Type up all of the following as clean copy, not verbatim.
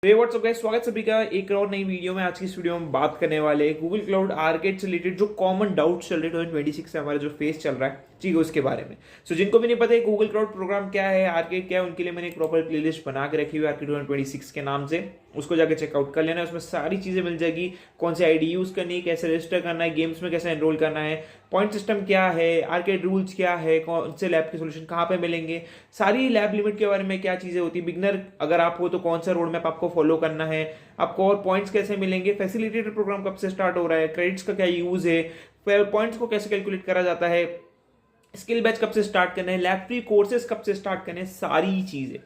हे WhatsApp guys, स्वागत सभी का एक और नई वीडियो में। आज की इस वीडियो में बात करने वाले हैं गूगल क्लाउड आर्केड से रिलेटेड जो कॉमन डाउट्स चल रहे हैं 2026 से हमारा जो फेस चल रहा है, ठीक है, उसके बारे में। जिनको भी नहीं पता है गूगल क्लाउड प्रोग्राम क्या है, आर्केड क्या है, उनके लिए मैंने एक प्रॉपर प्लेलिस्ट बना के रखी हुई है आर्केड 2026 के नाम से। उसको जाकर चेकआउट कर लेना है, उसमें सारी चीजें मिल जाएगी। कौन सी आईडी यूज करनी है, कैसे रजिस्टर करना है, गेम्स में कैसे एनरोल करना है, पॉइंट सिस्टम क्या है, आर्केड रूल्स क्या है, कौन से लैब के सोल्यूशन कहाँ पे मिलेंगे, सारी लैब लिमिट के बारे में क्या चीजें होती है, बिगनर अगर आप हो तो कौन सा रोड मैप आपको फॉलो करना है, आपको और पॉइंट्स कैसे मिलेंगे, फैसिलिटेटेड प्रोग्राम कब से स्टार्ट हो रहा है, क्रेडिट्स का क्या यूज है, पॉइंट्स को कैसे कैलकुलेट करा जाता है, स्किल बैच कब से स्टार्ट करना है, लैब फ्री कोर्सेज कब से स्टार्ट करने हैं, सारी चीजें।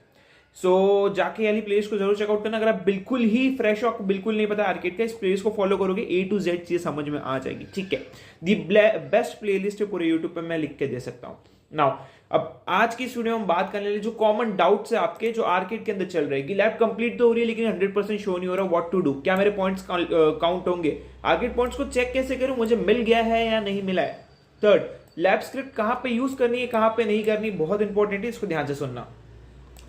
जाके वाली प्लेलिस्ट को जरूर चेकआउट करना। अगर आप बिल्कुल ही फ्रेश हो, आपको बिल्कुल नहीं पता आर्केड का, इस प्लेलिस्ट को फॉलो करोगे A to Z चीजें समझ में आ जाएगी, ठीक है। दी बेस्ट प्लेलिस्ट है पूरे यूट्यूब पे, मैं लिख के दे सकता हूं। नाउ अब आज की इस वीडियो में बात करने वाले जो कॉमन डाउट्स है आपके, जो आर्केड के अंदर चल रहे हैं, लैब कंप्लीट तो हो रही है लेकिन 100% शो नहीं हो रहा, व्हाट टू डू, क्या मेरे पॉइंट्स काउंट होंगे, आर्केड पॉइंट्स को चेक कैसे करूं, मुझे मिल गया है या नहीं मिला है। थर्ड, लैब स्क्रिप्ट कहां पे यूज करनी है, कहां पे नहीं करनी, बहुत इंपॉर्टेंट है, इसको ध्यान से सुनना।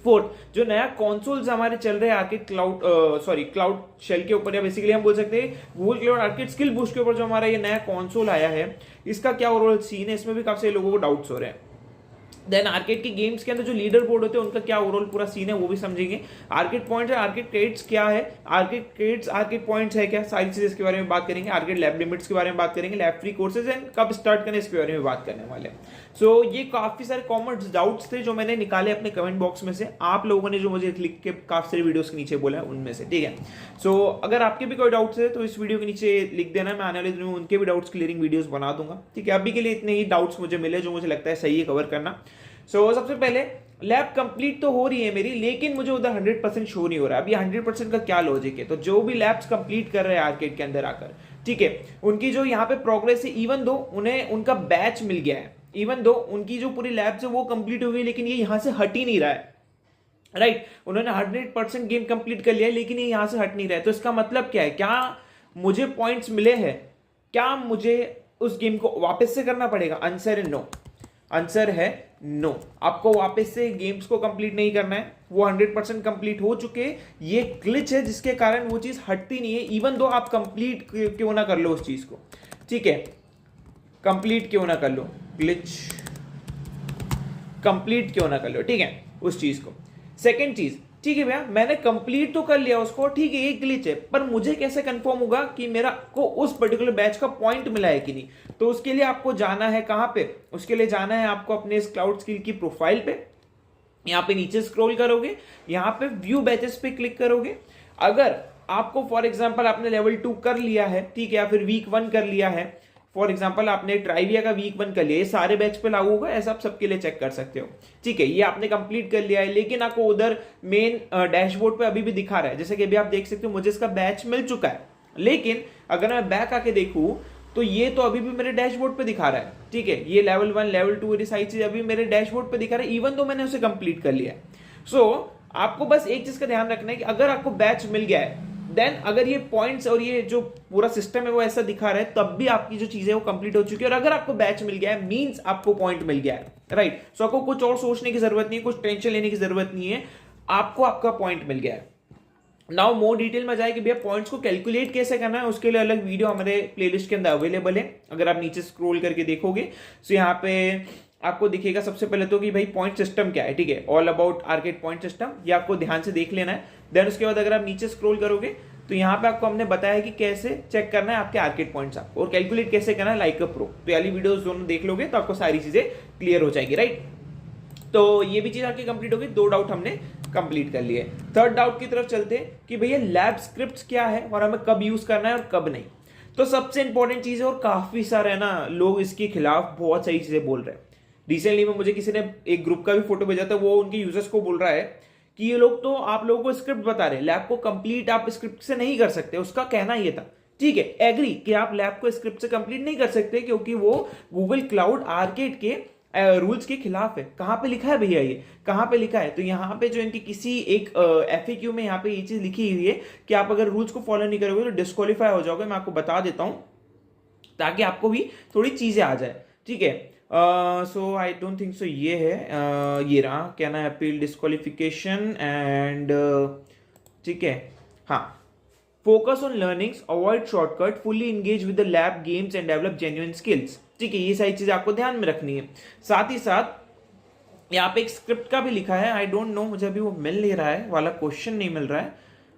फोर्थ, जो नया कॉन्सोल्स हमारे चल रहे हैं आर्केड क्लाउड शेल के ऊपर, या बेसिकली हम बोल सकते हैं Google cloud arcade skill boost के ऊपर जो हमारा ये नया कॉन्सोल आया है, इसका क्या ओवरऑल सीन है, इसमें भी काफी लोगों को डाउट्स हो रहे हैं। देन आर्केड की गेम्स के अंदर जो लीडर बोर्ड होते हैं उनका क्या ओवरऑल पूरा सीन है वो भी समझेंगे। आर्केड पॉइंट्स है, आर्केड क्रेडिट्स क्या है, आर्केड क्रेडिट्स आर्केड पॉइंट्स है क्या, सारी चीजें इसके बारे में बात करेंगे। आर्केड लैब लिमिट्स के बारे में बात करेंगे, लैब फ्री कोर्सेज एंड कब स्टार्ट करने इसके बारे में बात करने वाले हैं। ये काफी सारे कॉमन डाउट्स थे जो मैंने निकाले अपने कमेंट बॉक्स में से, आप लोगों ने जो मुझे लिख के काफी सारी वीडियोस के नीचे बोला है उनमें से, ठीक है। अगर आपके भी कोई डाउट्स है तो इस वीडियो के नीचे लिख देना, मैं आने वाले दिनों में उनके भी डाउट्स क्लियरिंग वीडियोस बना दूंगा, ठीक है। अभी के लिए इतने ही डाउट्स मुझे मिले जो मुझे लगता है सही है कवर करना। सबसे पहले लैब कंप्लीट तो हो रही है मेरी, लेकिन मुझे उधर 100% शो नहीं हो रहा है। अभी 100% का क्या लॉजिक है, तो जो भी लैब्स कंप्लीट कर रहे हैं आर्केड के अंदर आकर, ठीक है, उनकी जो यहाँ पे प्रोग्रेस है, इवन दो उन्हें उनका बैच मिल गया है, इवन दो उनकी जो पूरी लैब्स है वो कंप्लीट हो गई, लेकिन ये यहाँ से हट ही नहीं रहा है, राइट। उन्होंने 100% गेम कंप्लीट कर लिया है लेकिन ये यहां से हट नहीं रहा है। तो इसका मतलब क्या है, क्या मुझे पॉइंट्स मिले हैं, क्या मुझे उस गेम को वापस से करना पड़ेगा? आंसर है नो, आंसर है नो। आपको वापस से गेम्स को कंप्लीट नहीं करना है, वो 100% कंप्लीट हो चुके। ये ग्लिच है जिसके कारण वो चीज हटती नहीं है, इवन दो आप कंप्लीट क्यों ना कर लो उस चीज को, ठीक है, कंप्लीट क्यों ना कर लो, ग्लिच कंप्लीट क्यों ना कर लो, ठीक है, उस चीज को। सेकंड चीज, ठीक है भैया, मैंने कंप्लीट तो कर लिया उसको, ठीक है, एक ग्लिच है, पर मुझे कैसे कंफर्म होगा कि मेरा को उस पर्टिकुलर बैच का पॉइंट मिला है कि नहीं? तो उसके लिए आपको जाना है कहां पे, उसके लिए जाना है आपको अपने इस क्लाउड स्किल की प्रोफाइल पे, यहां पे नीचे स्क्रॉल करोगे, यहां पे व्यू बैचेस पे क्लिक करोगे। अगर आपको फॉर एग्जांपल आपने लेवल 2 कर लिया है, ठीक है, या फिर वीक 1 कर लिया है, फॉर एग्जाम्पल आपने ट्राइविया का वीक 1 कर लिया, ये सारे बैच पे लागू होगा, ऐसा आप सबके लिए चेक कर सकते हो, ठीक है। ये आपने कंप्लीट कर लिया है, लेकिन आपको उधर मेन डैशबोर्ड पे अभी भी दिखा रहा है, जैसे कि अभी आप देख सकते हो मुझे इसका बैच मिल चुका है, लेकिन अगर मैं बैक आके देखूं तो ये तो अभी भी मेरे डैशबोर्ड पे दिखा रहा है, ठीक है, ये लेवल 1 लेवल 2 ये सारी चीज अभी मेरे डैशबोर्ड पे दिखा रहा है, इवन तो मैंने उसे कंप्लीट कर लिया है। आपको बस एक चीज का ध्यान रखना है कि अगर आपको बैच मिल गया है, देन अगर ये पॉइंट्स और ये जो पूरा सिस्टम है वो ऐसा दिखा रहा है, तब भी आपकी जो चीजें वो कंप्लीट हो चुकी है। और अगर आपको बैच मिल गया है मींस आपको पॉइंट मिल गया है, राइट। आपको कुछ और सोचने की जरूरत नहीं है, कुछ टेंशन लेने की जरूरत नहीं है, आपको आपका पॉइंट मिल गया है। नाउ मोर डिटेल में जाए कि भैया पॉइंट्स को कैलकुलेट कैसे करना है, उसके लिए अलग वीडियो हमारे प्लेलिस्ट के अंदर अवेलेबल है। अगर आप नीचे स्क्रॉल करके देखोगे तो यहाँ पे आपको दिखेगा सबसे पहले तो कि भाई पॉइंट सिस्टम क्या है, ठीक है, all about arcade point system, ये आपको ध्यान से देख लेना है। देन उसके बाद अगर आप नीचे स्क्रॉल करोगे तो यहाँ पे आपको हमने बताया कि कैसे चेक करना है आपके आर्केड पॉइंट्स आपको, और कैलकुलेट कैसे करना है लाइक अ प्रो। तो वाली वीडियोस दोनों देख लोगे तो आपको सारी चीजें क्लियर हो जाएगी, राइट। तो ये भी चीज आपकी कंप्लीट होगी, 2 डाउट हमने कंप्लीट कर लिए। थर्ड डाउट की तरफ चलते हैं कि भैया लैब स्क्रिप्ट्स क्या है और हमें कब यूज करना है और कब नहीं। तो सबसे इंपॉर्टेंट चीज है, और काफी सारे है ना लोग इसके खिलाफ बहुत सारी चीजें बोल रहे हैं। रिसेंटली में मुझे किसी ने एक ग्रुप का भी फोटो भेजा था, वो उनके यूजर्स को बोल रहा है कि ये लोग तो आप लोगों को स्क्रिप्ट बता रहे हैं, लैब को कंप्लीट आप स्क्रिप्ट से नहीं कर सकते। उसका कहना ये था, ठीक है, एग्री कि आप लैब को स्क्रिप्ट से कंप्लीट नहीं कर सकते क्योंकि वो गूगल क्लाउड आर्केड के रूल्स के खिलाफ है। कहां पे लिखा है भैया, ये कहां पे लिखा है? तो यहाँ पे जो इनकी किसी एक FAQ में यहाँ पे ये चीज लिखी हुई है कि आप अगर रूल्स को फॉलो नहीं करोगे तो डिस्क्वालीफाई हो जाओगे। मैं आपको बता देता हूं ताकि आपको भी थोड़ी चीजें आ जाए, ठीक है। आई डोंट थिंक सो ये है, ये रहा, क्या ना, अपील डिस्क्वालिफिकेशन एंड, ठीक है, हाँ, focus on learnings, avoid shortcut, fully engage with the lab games and develop genuine skills. ठीक है, ये सारी चीजें आपको ध्यान में रखनी है। साथ ही साथ यहाँ पे एक स्क्रिप्ट का भी लिखा है, आई डोंट नो, मुझे अभी वो मिल नहीं रहा है वाला क्वेश्चन नहीं मिल रहा है,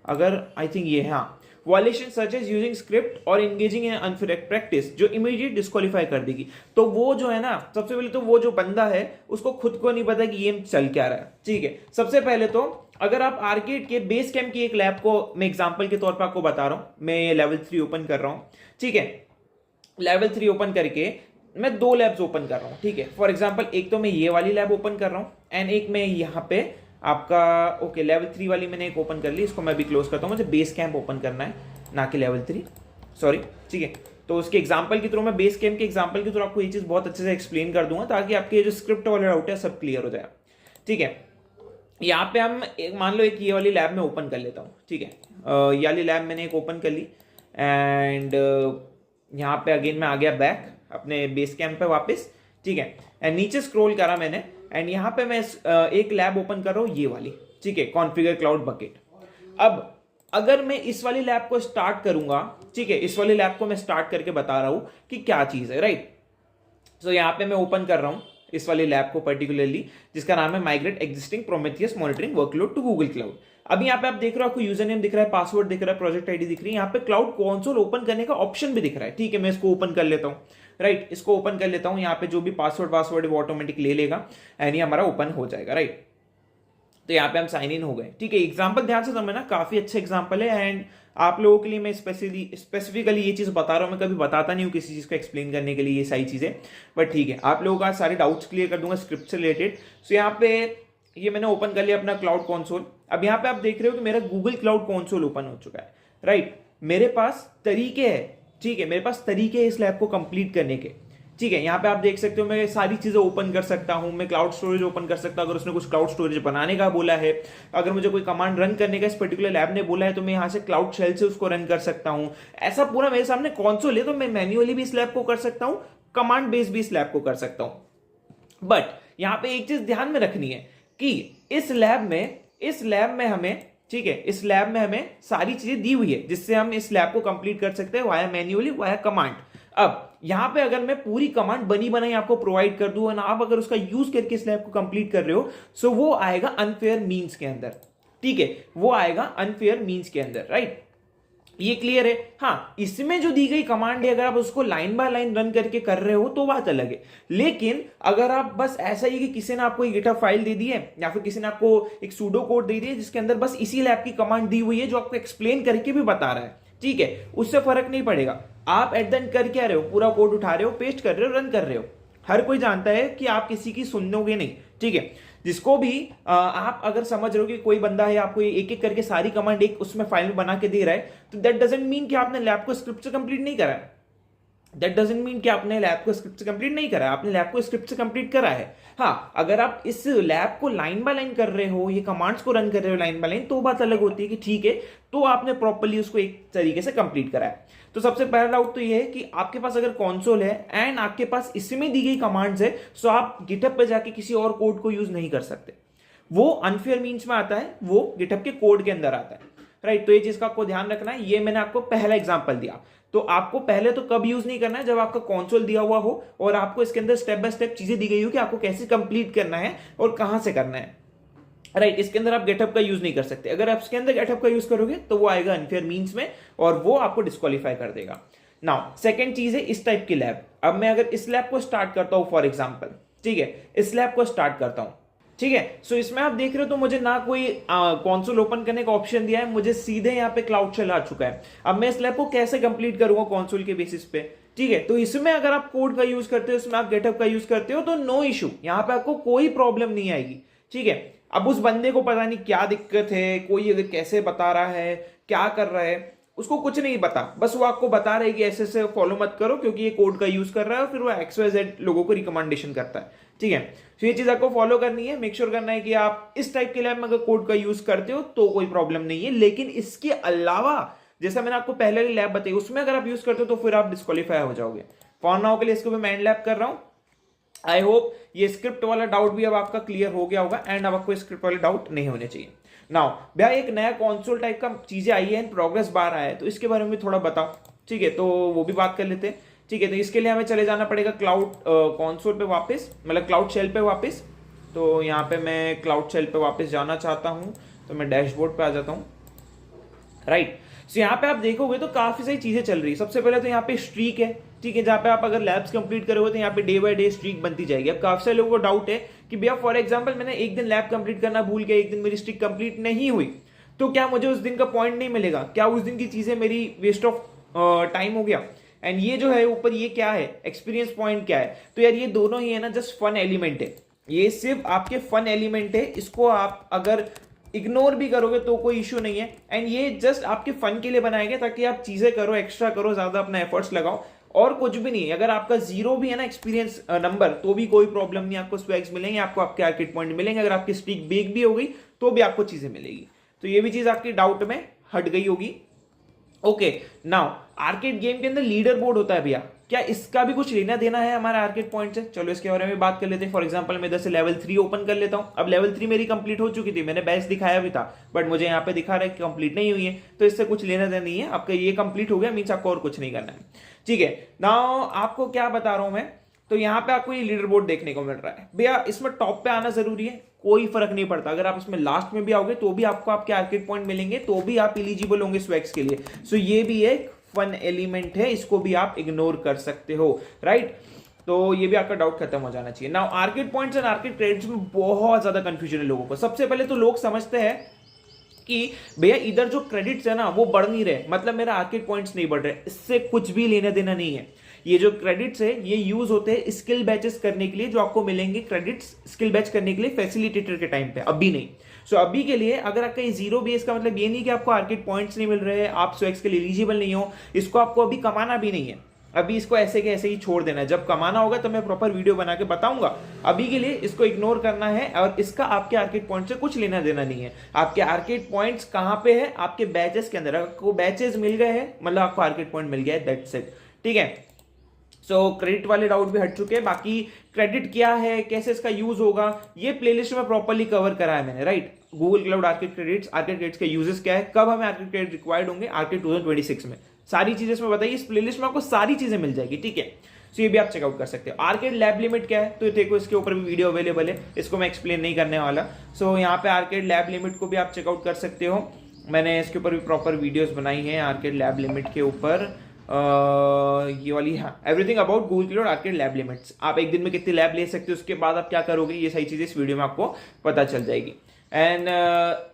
अगर आई थिंक ये है, हाँ, violation such as using script और एंगेजिंग इन अनफेयर प्रैक्टिस जो इमीडिएट डिस्क्वालीफाई कर देगी। तो वो जो है ना, सबसे पहले तो वो जो बंदा है उसको खुद को नहीं पता कि ये चल क्या रहा है। ठीक है, सबसे पहले तो अगर आप आर्केड के बेस कैंप की एक लैब को मैं एग्जांपल के तौर पर आपको बता रहा हूं, मैं ये लेवल 3 ओपन कर रहा हूं। ठीक है, लेवल 3 ओपन करके मैं 2 लैब्स ओपन कर रहा हूं। ठीक है, फॉर एग्जांपल एक तो मैं ये वाली लैब ओपन कर रहा हूं एंड एक मैं यहाँ पे आपका ओके लेवल 3 वाली मैंने एक ओपन कर ली, इसको मैं भी क्लोज करता हूं। मुझे बेस कैंप ओपन करना है, ना कि लेवल 3, सॉरी। ठीक है, तो उसके एग्जांपल के थ्रू मैं बेस कैंप के एग्जांपल के थ्रू आपको ये चीज बहुत अच्छे से एक्सप्लेन कर दूंगा ताकि आपके जो स्क्रिप्ट वाले डाउट है सब क्लियर हो जाए। ठीक है, यहाँ पे हम मान लो एक ये वाली लैब में ओपन कर लेता हूँ। ठीक है, ये वाली लैब मैंने एक ओपन कर ली एंड यहाँ पे अगेन मैं आ गया बैक अपने बेस कैंप पे वापस। ठीक है, एंड नीचे स्क्रॉल करा मैंने एंड यहाँ पे मैं एक लैब ओपन कर रहा हूँ, ये वाली। ठीक है, कॉन्फ़िगर क्लाउड बकेट। अब अगर मैं इस वाली लैब को स्टार्ट करूंगा, ठीक है, इस वाली लैब को मैं स्टार्ट करके बता रहा हूं कि क्या चीज है, राइट। सो यहाँ पे मैं ओपन कर रहा हूं इस वाली लैब को पर्टिकुलरली, जिसका नाम है migrate existing Prometheus monitoring workload to Google Cloud. अब यहाँ पे आप देख रहे हो, आपको यूजर नेम दिख रहा है, पासवर्ड दिख रहा है, प्रोजेक्ट आईडी दिख रही है, यहाँ पे क्लाउड कंसोल ओपन करने का ऑप्शन भी दिख रहा है। ठीक है, मैं इसको ओपन कर लेता हूँ, राइट, इसको ओपन कर लेता हूँ। यहाँ पे जो भी पासवर्ड वो ऑटोमेटिक ले लेगा एंड ये हमारा ओपन हो जाएगा, राइट। तो यहाँ पे हम साइन इन हो गए। ठीक है, एग्जाम्पल ध्यान से समझना, काफी अच्छा एग्जाम्पल है एंड आप लोगों के लिए मैं स्पेसिफिकली ये चीज बता रहा हूँ। मैं कभी बताता नहीं हूँ किसी चीज को एक्सप्लेन करने के लिए ये सारी चीजें, बट ठीक है, आप लोगों का सारे डाउट्स क्लियर कर दूंगा स्क्रिप्ट से रिलेटेड। सो यहाँ पे ये मैंने ओपन कर लिया अपना क्लाउड कंसोल। अब यहाँ पे आप देख रहे हो कि मेरा गूगल क्लाउड कंसोल ओपन हो चुका है, राइट। मेरे पास तरीके है, ठीक है, मेरे पास तरीके है इस लैब को कंप्लीट करने के। ठीक है, यहाँ पे आप देख सकते हो मैं सारी चीजें ओपन कर सकता हूँ, मैं क्लाउड स्टोरेज ओपन कर सकता हूँ अगर उसने कुछ क्लाउड स्टोरेज बनाने का बोला है। अगर मुझे कोई कमांड रन करने का इस पर्टिकुलर लैब ने बोला है तो मैं यहाँ से क्लाउड शेल से उसको रन कर सकता हूँ। ऐसा पूरा मेरे सामने कंसोल है, तो मैं मैन्युअली भी इस लैब को कर सकता हूँ, कमांड बेस्ड भी इस लैब को कर सकता हूँ। बट यहाँ पे एक चीज ध्यान में रखनी है कि इस लैब में हमें, ठीक है, इस लैब में हमें सारी चीजें दी हुई है जिससे हम इस लैब को कंप्लीट कर सकते हैं वाया मैन्युअली वाया कमांड। अब यहां पे अगर मैं पूरी कमांड बनी बनाई आपको प्रोवाइड कर दूं और आप अगर उसका यूज करके इस लैब को कंप्लीट कर रहे हो, सो वो आएगा अनफेयर मीन्स के अंदर। ठीक है, वो आएगा अनफेयर मीन्स के अंदर, राइट। ये क्लियर है। हाँ, इसमें जो दी गई कमांड है अगर आप उसको लाइन बाय लाइन रन करके कर रहे हो तो बात अलग है। लेकिन अगर आप बस ऐसा ही कि किसी ने आपको एक गिटहब फाइल दे दी है या फिर किसी ने आपको एक सूडो कोड दे दिया है जिसके अंदर बस इसी लैब की कमांड दी हुई है जो आपको एक्सप्लेन करके भी बता रहा है, ठीक है, उससे फर्क नहीं पड़ेगा। आप एट द एंड कर क्या रहे हो, पूरा कोड उठा रहे हो, पेस्ट कर रहे हो, रन कर रहे हो। हर कोई जानता है कि आप किसी की सुनोगे नहीं, ठीक है। जिसको भी आप अगर समझ रहे हो कि कोई बंदा है आपको एक एक करके सारी कमांड एक उसमें फाइल में बना के दे रहा है, तो दैट डजंट मीन कि आपने लैब को स्क्रिप्ट से कंप्लीट नहीं करा है। दैट डजंट मीन कि आपने लैब को स्क्रिप्ट से कंप्लीट नहीं करा है, आपने लैब को स्क्रिप्ट से कंप्लीट करा है। हाँ, अगर आप इस लैब को लाइन बाय लाइन कर रहे हो, ये कमांड्स को रन कर रहे हो लाइन बाय लाइन, तो बात अलग होती है कि ठीक है, तो आपने प्रॉपर्ली उसको एक तरीके से कंप्लीट करा है। तो सबसे पहला डाउट तो ये है कि आपके पास अगर कंसोल है एंड आपके पास इसमें दी गई कमांड्स है, तो आप गिटहब पे जाके किसी और कोड को यूज नहीं कर सकते। वो अनफेयर मीन्स में आता है, वो गिटहब के कोड के अंदर आता है, राइट। तो ये चीज का आपको ध्यान रखना है। ये मैंने आपको पहला एग्जांपल दिया, तो आपको पहले तो कब यूज नहीं करना है, जब आपका कंसोल दिया हुआ हो और आपको इसके अंदर स्टेप बाय स्टेप चीजें दी गई हो कि आपको कैसे कंप्लीट करना है और कहां से करना है, राइट। इसके अंदर आप गिटहब का यूज नहीं कर सकते। अगर आप इसके अंदर गिटहब का यूज करोगे तो वो आएगा अनफेयर मीन्स में और वो आपको डिस्क्वालीफाई कर देगा। नाउ सेकंड चीज है इस टाइप की लैब। अब मैं अगर इस लैब को स्टार्ट करता हूं फॉर एग्जांपल, ठीक है, इस लैब को स्टार्ट करता हूं, ठीक है। सो इसमें आप देख रहे हो तो मुझे ना कोई कंसोल ओपन करने का ऑप्शन दिया है, मुझे सीधे यहाँ पे क्लाउड शेल आ चुका है। अब मैं इस लैब को कैसे कंप्लीट करूंगा कंसोल के बेसिस पे, ठीक है। तो इसमें अगर आप कोड का यूज करते हो, इसमें आप गिटहब का यूज करते हो, तो नो इशू, यहाँ पे आपको कोई प्रॉब्लम नहीं आएगी, ठीक है। अब उस बंदे को पता नहीं क्या दिक्कत है, कोई अगर कैसे बता रहा है, क्या कर रहा है, उसको कुछ नहीं पता, बस वो आपको बता रहे कि ऐसे ऐसे फॉलो मत करो क्योंकि ये कोड का यूज कर रहा है और फिर वो XYZ लोगों को रिकमेंडेशन करता है, ठीक है। तो ये चीज आपको फॉलो करनी है, मेक श्योर करना है कि आप इस टाइप के लैब में अगर कोड का यूज करते हो तो कोई प्रॉब्लम नहीं है। लेकिन इसके अलावा जैसा मैंने आपको पहले वाली लैब बताई उसमें अगर आप यूज करते हो तो फिर आप डिस्क्वालीफाई हो जाओगे। फॉर नाउ के लिए इसको मैं एंड लैब कर रहा हूं। आई होप ये स्क्रिप्ट वाला डाउट भी अब आपका क्लियर हो गया होगा एंड अब आपको स्क्रिप्ट वाले डाउट नहीं होने चाहिए। नाउ भैया एक नया कंसोल टाइप का चीजें आई है, प्रोग्रेस बार आया है, तो इसके बारे में थोड़ा बताओ। ठीक है, तो वो भी बात कर लेते हैं। ठीक है, तो इसके लिए हमें चले जाना पड़ेगा क्लाउड कंसोल पे वापस, मतलब क्लाउड शेल पे वापस। तो यहाँ पे मैं क्लाउड शेल पे वापस जाना चाहता हूँ, तो मैं डैशबोर्ड पे आ जाता हूँ। राइट, सो यहाँ पे आप देखोगे तो काफी सारी चीजें चल रही है। सबसे पहले तो यहाँ पे स्ट्रीक है, ठीक है, जहाँ पे आप अगर लैब्स कंप्लीट करोगे तो यहाँ पे डे बाय डे स्ट्रीक बनती जाएगी। अब काफी सारे लोगों को डाउट है कि भैया फॉर एग्जांपल मैंने एक दिन लैब कंप्लीट करना भूल गया, एक दिन मेरी स्ट्रीक कंप्लीट नहीं हुई, तो क्या मुझे उस दिन का पॉइंट नहीं मिलेगा? क्या उस दिन की चीजें मेरी वेस्ट ऑफ टाइम हो गया? एंड ये जो है ऊपर ये क्या है, एक्सपीरियंस पॉइंट क्या है? तो यार ये दोनों ही है ना जस्ट फन एलिमेंट है, ये सिर्फ आपके फन एलिमेंट है। इसको आप अगर इग्नोर भी करोगे तो कोई इश्यू नहीं है। एंड ये जस्ट आपके फन के लिए बनाए गए ताकि आप चीजें करो, एक्स्ट्रा करो, ज्यादा अपना एफर्ट्स लगाओ, और कुछ भी नहीं है। अगर आपका जीरो भी है ना एक्सपीरियंस नंबर तो भी कोई प्रॉब्लम नहीं, आपको स्वैग्स मिलेंगे, आपको आपके आर्केड पॉइंट मिलेंगे। अगर आपकी स्ट्रीक ब्रेक भी हो गई तो भी आपको चीजें मिलेगी। तो ये भी चीज आपकी डाउट में हट गई होगी। ओके, नाउ आर्केड गेम के अंदर लीडर बोर्ड होता है भैया, क्या इसका भी कुछ लेना देना है हमारे आर्केड पॉइंट से? चलो इसके बारे में बात कर लेते हैं। फॉर एग्जांपल मैं इधर से लेवल 3 ओपन कर लेता हूं। अब लेवल 3 मेरी कंप्लीट हो चुकी थी, मैंने बेस्ट दिखाया भी था, बट मुझे यहाँ पे दिखा रहा है कि कंप्लीट नहीं हुई है, तो इससे कुछ लेना देना नहीं है। आपका ये कंप्लीट हो गया, मीन्स आपको और कुछ नहीं करना है। ठीक है, नाउ आपको क्या बता रहा हूं मैं, तो यहाँ पे आपको ये लीडर बोर्ड देखने को मिल रहा है भैया। इसमें टॉप पे आना जरूरी है, कोई फर्क नहीं पड़ता। अगर आप इसमें लास्ट में भी आओगे तो भी आपको आपके आर्केड पॉइंट मिलेंगे, तो भी आप एलिजिबल होंगे स्वैग्स के लिए। सो ये भी एक फन एलिमेंट है, इसको भी आप इग्नोर कर सकते हो। राइट, तो ये भी आपका डाउट खत्म हो जाना चाहिए। Now arcade points and arcade credits में बहुत ज्यादा कंफ्यूजन है लोगों को। सबसे पहले तो लोग समझते हैं कि भैया इधर जो क्रेडिट्स है ना वो बढ़ नहीं रहे, मतलब मेरा आर्केड पॉइंट्स नहीं बढ़ रहे। इससे कुछ भी लेना देना नहीं है। ये जो क्रेडिट्स है ये यूज होते हैं स्किल बैचेस करने के लिए, जो आपको मिलेंगे क्रेडिट्स स्किल बैच करने के लिए फैसिलिटेटर के टाइम पे, अभी नहीं। सो अभी के लिए अगर आपका ये जीरो भी है, इसका मतलब ये नहीं कि आपको आर्केड पॉइंट्स नहीं मिल रहे, आप स्वैग्स के लिए एलिजिबल नहीं हो। इसको आपको अभी कमाना भी नहीं है, अभी इसको ऐसे के ऐसे ही छोड़ देना है। जब कमाना होगा तो मैं प्रॉपर वीडियो बना के बताऊंगा। अभी के लिए इसको इग्नोर करना है, और इसका आपके आर्केड पॉइंट से कुछ लेना देना नहीं है। आपके आर्केड पॉइंट्स कहां पे है? आपके बैचेस के अंदर। आपको बैचेस मिल गए हैं मतलब आपको आर्केड पॉइंट मिल गया है, दैट्स इट। ठीक है, सो क्रेडिट वाले डाउट भी हट चुके हैं। बाकी क्रेडिट क्या है, कैसे इसका यूज होगा, ये प्लेलिस्ट में प्रॉपर्ली कवर करा है मैंने। Right, Google cloud arcade credits के यूजेस क्या है, कब हमें आर्केड क्रेडिट रिक्वायर्ड होंगे आर्केड 2026 में, सारी चीजें इसमें बताइए। इस प्लेलिस्ट में आपको सारी चीजें मिल जाएगी। ठीक है, सो ये भी आप चेकआउट कर सकते हो। आर्केड लैब लिमिट क्या है, तो देखो इसके ऊपर भी वीडियो अवेलेबल है, इसको मैं एक्सप्लेन नहीं करने वाला। सो यहाँ पे आर्केड लैब लिमिट को भी आप चेकआउट कर सकते हो, मैंने इसके ऊपर भी प्रॉपर वीडियोस बनाई हैं आर्केड लैब लिमिट के ऊपर। ये वाली, हाँ, everything about Google cloud arcade lab limits. आप एक दिन में कितनी लैब ले सकते हो, उसके बाद आप क्या करोगे, ये सही चीजें इस वीडियो में आपको पता चल जाएगी। एंड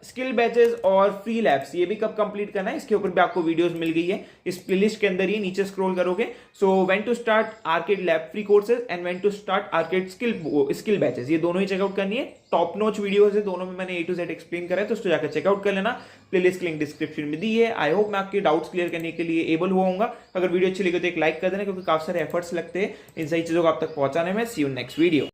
स्किल बैचेस और फ्री लैब्स ये भी कब कंप्लीट करना है, इसके ऊपर भी आपको वीडियोस मिल गई है इस प्लेलिस्ट के अंदर ही, नीचे स्क्रॉल करोगे। So when to start arcade lab free courses and when to start arcade skill batches, ये दोनों ही चेकआउट करनी है। टॉप नॉच वीडियोस है, दोनों में मैंने A to Z एक्सप्लेन करा है, तो उसको जाकर चेकआउट कर लेना। प्लेलिस्ट की लिंक डिस्क्रिप्शन में दी है। आई होप मैं आपके डाउट्स क्लियर करने के लिए एबल हुआ हूंगा। अगर वीडियो अच्छी लगी तो एक लाइक कर देना, क्योंकि काफी सारे एफर्ट्स लगते हैं इन सही चीजों को आप तक पहुंचाने में। सी यू नेक्स्ट वीडियो।